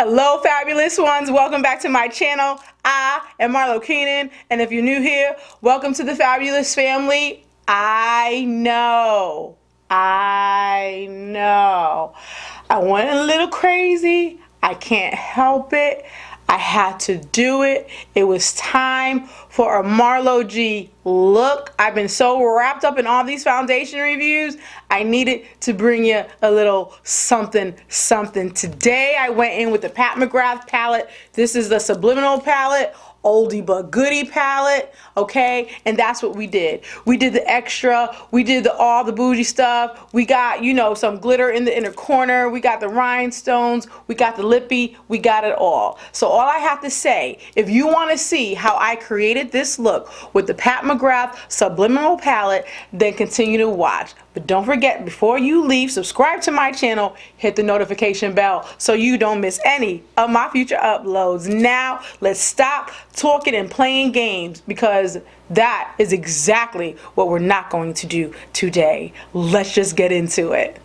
Hello fabulous ones, welcome back to my channel. I am Marlo Keenan, and if you're new here, welcome to the fabulous family. I know, I went a little crazy. I can't help it. I had to do it. It was time for a Marlo G look. I've been so wrapped up in all these foundation reviews. I needed to bring you a little something. Today I went in with the Pat McGrath palette. This is the Subliminal Palette. Oldie but goodie palette, okay? And that's what we did. We did the extra, we did all the bougie stuff. We got, you know, some glitter in the inner corner. We got the rhinestones, we got the lippy, we got it all. So all I have to say, if you want to see how I created this look with the Pat McGrath Subliminal Palette, then continue to watch. But don't forget, before you leave, subscribe to my channel, hit the notification bell so you don't miss any of my future uploads. Now, let's stop talking and playing games, because that is exactly what we're not going to do today. Let's just get into it.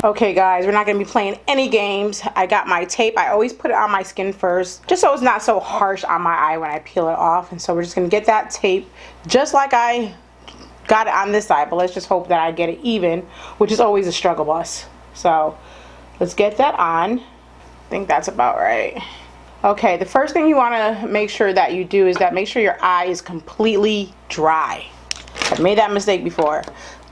Okay guys, we're not going to be playing any games. I got my tape. I always put it on my skin first, just so it's not so harsh on my eye when I peel it off. And so we're just going to get that tape just like I got it on this side, but let's just hope that I get it even, which is always a struggle bus. So let's get that on. I think that's about right. Okay, the first thing you want to make sure that you do is that make sure your eye is completely dry. I've made that mistake before.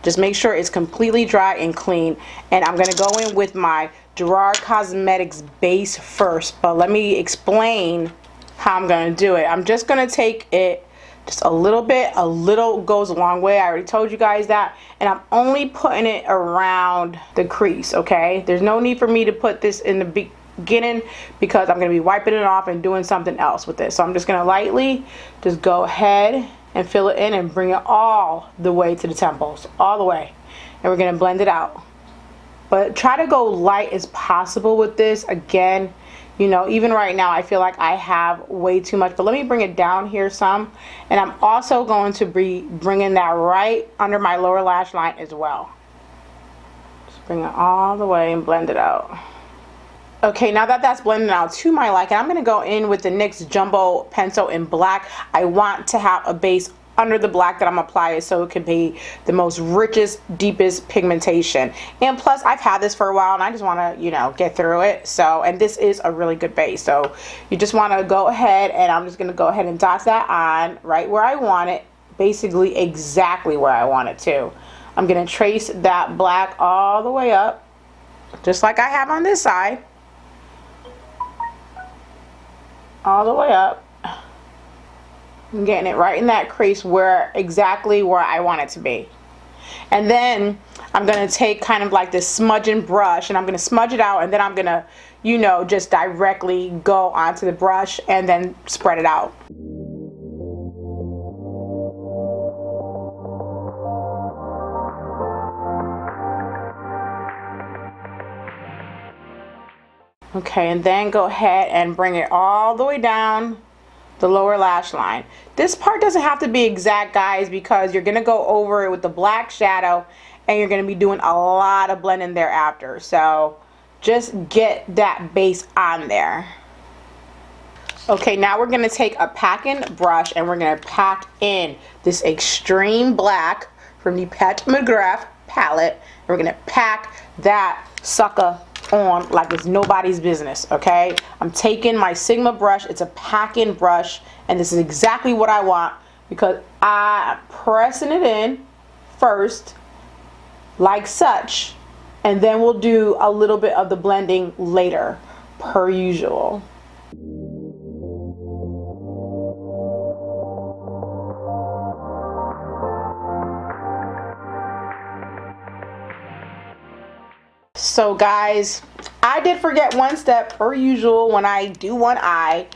Just make sure it's completely dry and clean. And I'm going to go in with my Gerard Cosmetics base first. But let me explain how I'm going to do it. I'm just going to take it just a little bit. A little goes a long way. I already told you guys that. And I'm only putting it around the crease, okay? There's no need for me to put this in the beginning because I'm going to be wiping it off and doing something else with it. So I'm just going to lightly just go ahead and fill it in and bring it all the way to the temples, all the way. And we're gonna blend it out. But try to go light as possible with this. Again, you know, even right now I feel like I have way too much, but let me bring it down here some. And I'm also going to be bringing that right under my lower lash line as well. Just bring it all the way and blend it out. Okay, now that that's blended out to my liking, I'm going to go in with the NYX Jumbo Pencil in black. I want to have a base under the black that I'm applying so it can be the most richest, deepest pigmentation. And plus, I've had this for a while and I just want to, you know, get through it. So, and this is a really good base. So you just want to go ahead and I'm just going to go ahead and dot that on right where I want it. Basically exactly where I want it to. I'm going to trace that black all the way up, just like I have on this side. All the way up. I'm getting it right in that crease where exactly where I want it to be. And then I'm going to take kind of like this smudging brush and I'm going to smudge it out, and then I'm going to, you know, just directly go onto the brush and then spread it out. Okay, and then go ahead and bring it all the way down the lower lash line. This part doesn't have to be exact, guys, because you're going to go over it with the black shadow and you're going to be doing a lot of blending thereafter. So just get that base on there. Okay, now we're going to take a packing brush and we're going to pack in this extreme black from the Pat McGrath palette. And we're going to pack that sucker on like it's nobody's business. Okay, I'm taking my Sigma brush. It's a packing brush, and this is exactly what I want because I'm pressing it in first like such, and then we'll do a little bit of the blending later per usual. So guys, I did forget one step per usual when I do one eye,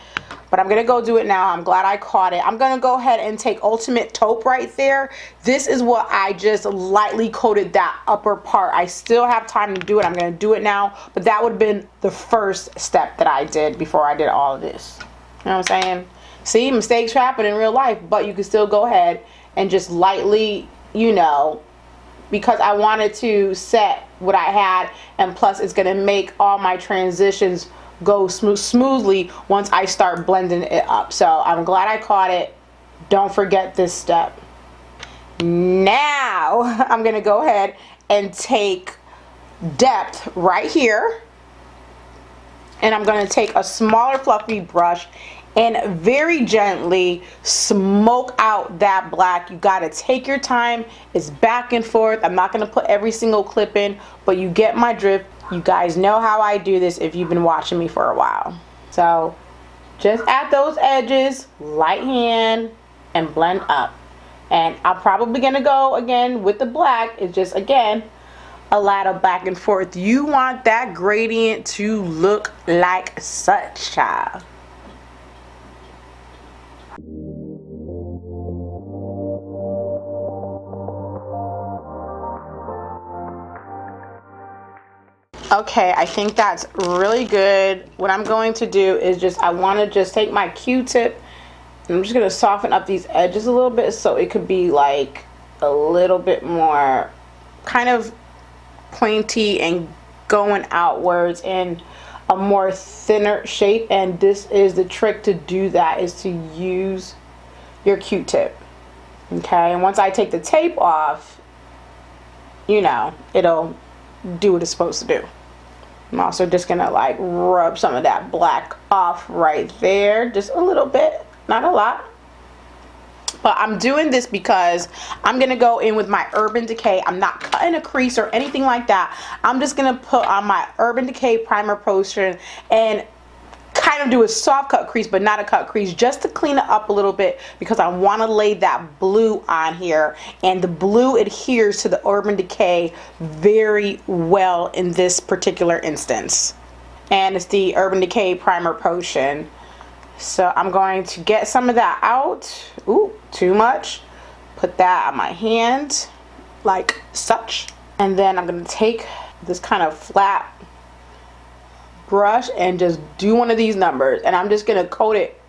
but I'm gonna go do it now. I'm glad I caught it. I'm gonna go ahead and take Ultimate Taupe right there. This is what I just lightly coated that upper part. I still have time to do it. I'm gonna do it now, but that would have been the first step that I did before I did all of this. You know what I'm saying? See, mistakes happen in real life, but you can still go ahead and just lightly, you know, because I wanted to set what I had, and plus it's gonna make all my transitions go smoothly once I start blending it up. So I'm glad I caught it. Don't forget this step. Now I'm gonna go ahead and take depth right here, and I'm gonna take a smaller fluffy brush and very gently smoke out that black. You gotta take your time. It's back and forth. I'm not gonna put every single clip in, but you get my drift. You guys know how I do this if you've been watching me for a while. So just at those edges, light hand, and blend up. And I'm probably gonna go again with the black. It's just, again, a lot of back and forth. You want that gradient to look like such, child. Okay, I think that's really good. What I'm going to do is just, I want to just take my Q-tip and I'm just going to soften up these edges a little bit so it could be like a little bit more kind of pointy and going outwards in a more thinner shape. And this is the trick to do that, is to use your Q-tip. Okay, and once I take the tape off, you know, it'll do what it's supposed to do. I'm also just gonna like rub some of that black off right there, just a little bit, not a lot. But I'm doing this because I'm gonna go in with my Urban Decay. I'm not cutting a crease or anything like that. I'm just gonna put on my Urban Decay primer potion and kind of do a soft cut crease, but not a cut crease, just to clean it up a little bit, because I want to lay that blue on here, and the blue adheres to the Urban Decay very well in this particular instance. And it's the Urban Decay primer potion. So I'm going to get some of that out. Ooh, too much. Put that on my hand like such, and then I'm going to take this kind of flat brush and just do one of these numbers, and I'm just gonna coat it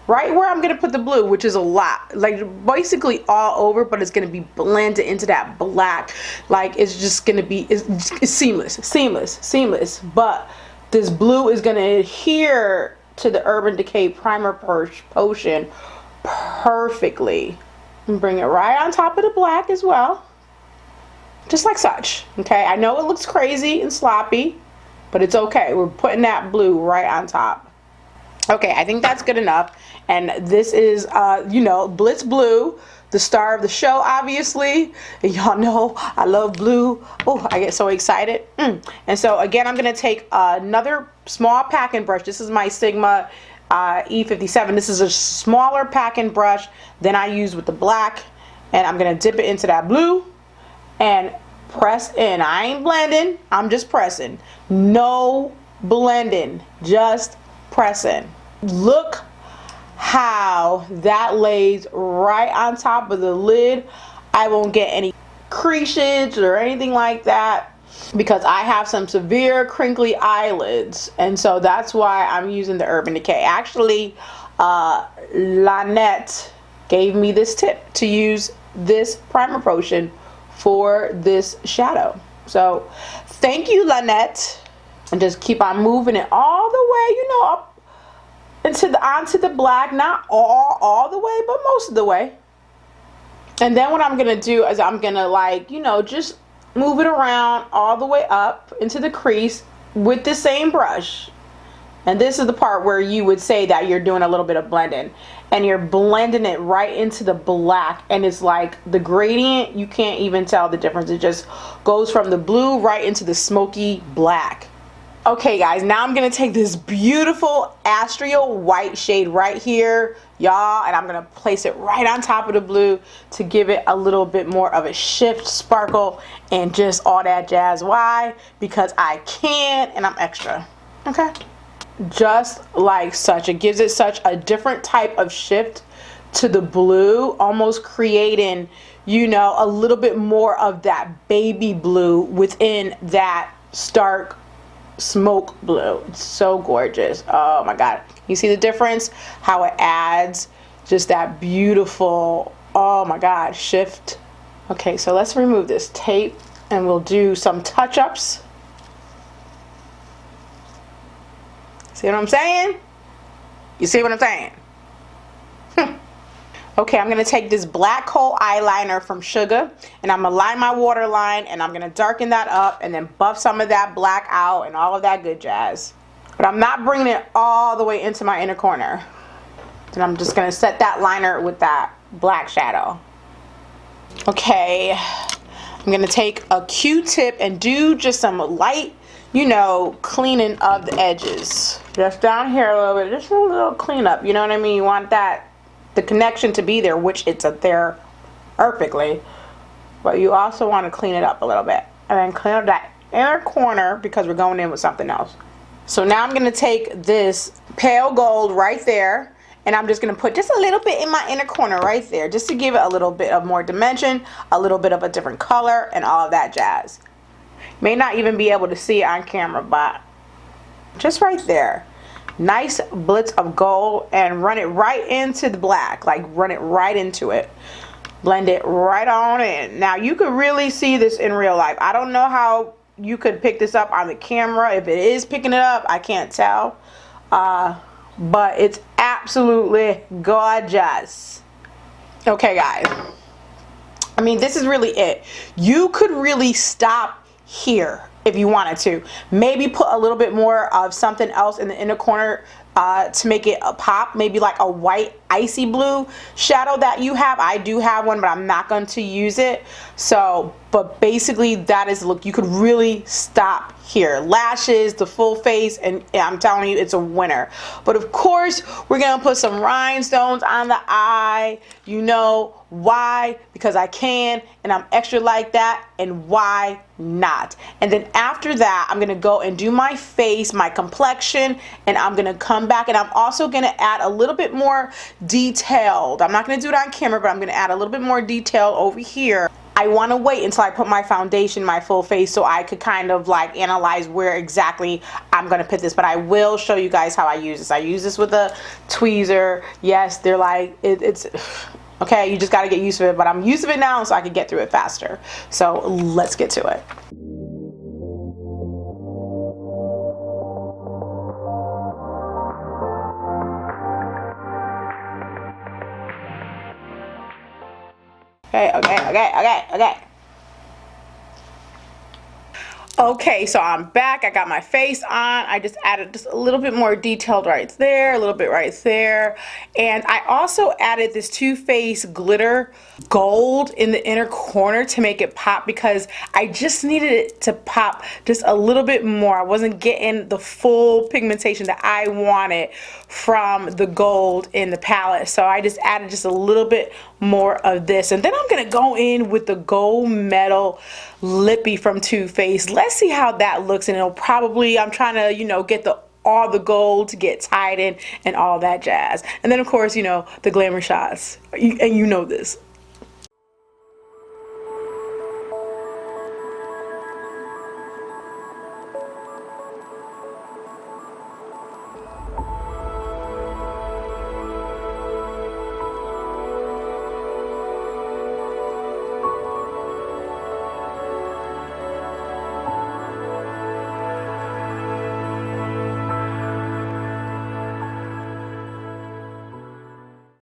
right where I'm gonna put the blue, which is a lot, like basically all over, but it's gonna be blended into that black. Like it's just gonna be, it's seamless. But this blue is gonna adhere to the Urban Decay primer potion perfectly, and bring it right on top of the black as well, just like such. Okay, I know it looks crazy and sloppy, but it's okay. We're putting that blue right on top. Okay, I think that's good enough. And this is, you know, Blitz Blue, the star of the show, obviously. And y'all know I love blue. Oh, I get so excited. And so again, I'm gonna take another small packing brush. This is my Sigma E57. This is a smaller packing brush than I use with the black. And I'm gonna dip it into that blue and press in. I ain't blending, I'm just pressing. No blending, just pressing. Look how that lays right on top of the lid. I won't get any creases or anything like that, because I have some severe crinkly eyelids, and so that's why I'm using the Urban Decay. Actually, Lynette gave me this tip to use this primer potion for this shadow. So thank you, Lynette. And just keep on moving it all the way, you know, up onto the black. Not all the way, but most of the way. And then what I'm gonna do is I'm gonna, like, you know, just move it around all the way up into the crease with the same brush. And this is the part where you would say that you're doing a little bit of blending, and you're blending it right into the black, and it's like the gradient, you can't even tell the difference. It just goes from the blue right into the smoky black. Okay guys, now I'm gonna take this beautiful Astral white shade right here, y'all, and I'm gonna place it right on top of the blue to give it a little bit more of a shift, sparkle, and just all that jazz. Why? Because I can, and I'm extra. Okay. just like such. It gives it such a different type of shift to the blue, almost creating, you know, a little bit more of that baby blue within that stark smoke blue. It's so gorgeous. Oh my god, you see the difference, how it adds just that beautiful, oh my god, shift. Okay, so let's remove this tape and we'll do some touch-ups. See what I'm saying? You see what I'm saying? Okay, I'm going to take this black kohl eyeliner from Huda, and I'm going to line my waterline, and I'm going to darken that up, and then buff some of that black out, and all of that good jazz. But I'm not bringing it all the way into my inner corner. And I'm just going to set that liner with that black shadow. Okay, I'm going to take a Q-tip and do just some light, you know, cleaning of the edges. Just down here a little bit, just a little cleanup, you know what I mean? You want that, the connection to be there, which it's up there perfectly, but you also want to clean it up a little bit, and then clean up that inner corner because we're going in with something else. So now I'm going to take this pale gold right there, and I'm just going to put just a little bit in my inner corner right there, just to give it a little bit of more dimension, a little bit of a different color, and all of that jazz. May not even be able to see it on camera, but just right there. Nice blitz of gold, and run it right into the black, like run it right into it. Blend it right on in. Now you could really see this in real life. I don't know how you could pick this up on the camera. If it is picking it up, I can't tell. But it's absolutely gorgeous. Okay guys, I mean, this is really it. You could really stop here if you wanted to. Maybe put a little bit more of something else in the inner corner to make it a pop. Maybe like a white icy blue shadow that you have. I do have one, but I'm not going to use it. So, but basically that is the look. You could really stop here. Lashes, the full face, and I'm telling you, it's a winner. But of course, we're going to put some rhinestones on the eye. You know why? Because I can, and I'm extra like that, and why not? And then after that, I'm going to go and do my face, my complexion, and I'm going to come back, and I'm also going to add a little bit more detailed. I'm not going to do it on camera, but I'm going to add a little bit more detail over here. I want to wait until I put my foundation, my full face, so I could kind of like analyze where exactly I'm going to put this. But I will show you guys how I use this. I use this with a tweezer. Yes, they're like, it's okay, you just got to get used to it. But I'm used to it now, so I can get through it faster. So let's get to it. Okay. Okay, so I'm back. I got my face on. I just added just a little bit more detailed right there, a little bit right there. And I also added this Too Faced glitter gold in the inner corner to make it pop, because I just needed it to pop just a little bit more. I wasn't getting the full pigmentation that I wanted from the gold in the palette. So I just added just a little bit more of this. And then I'm going to go in with the gold metal Lippie from Too Faced. Let's see how that looks, and it'll probably, I'm trying to, you know, get all the gold to get tied in and all that jazz. And then of course, you know, the glamour shots, and you know this.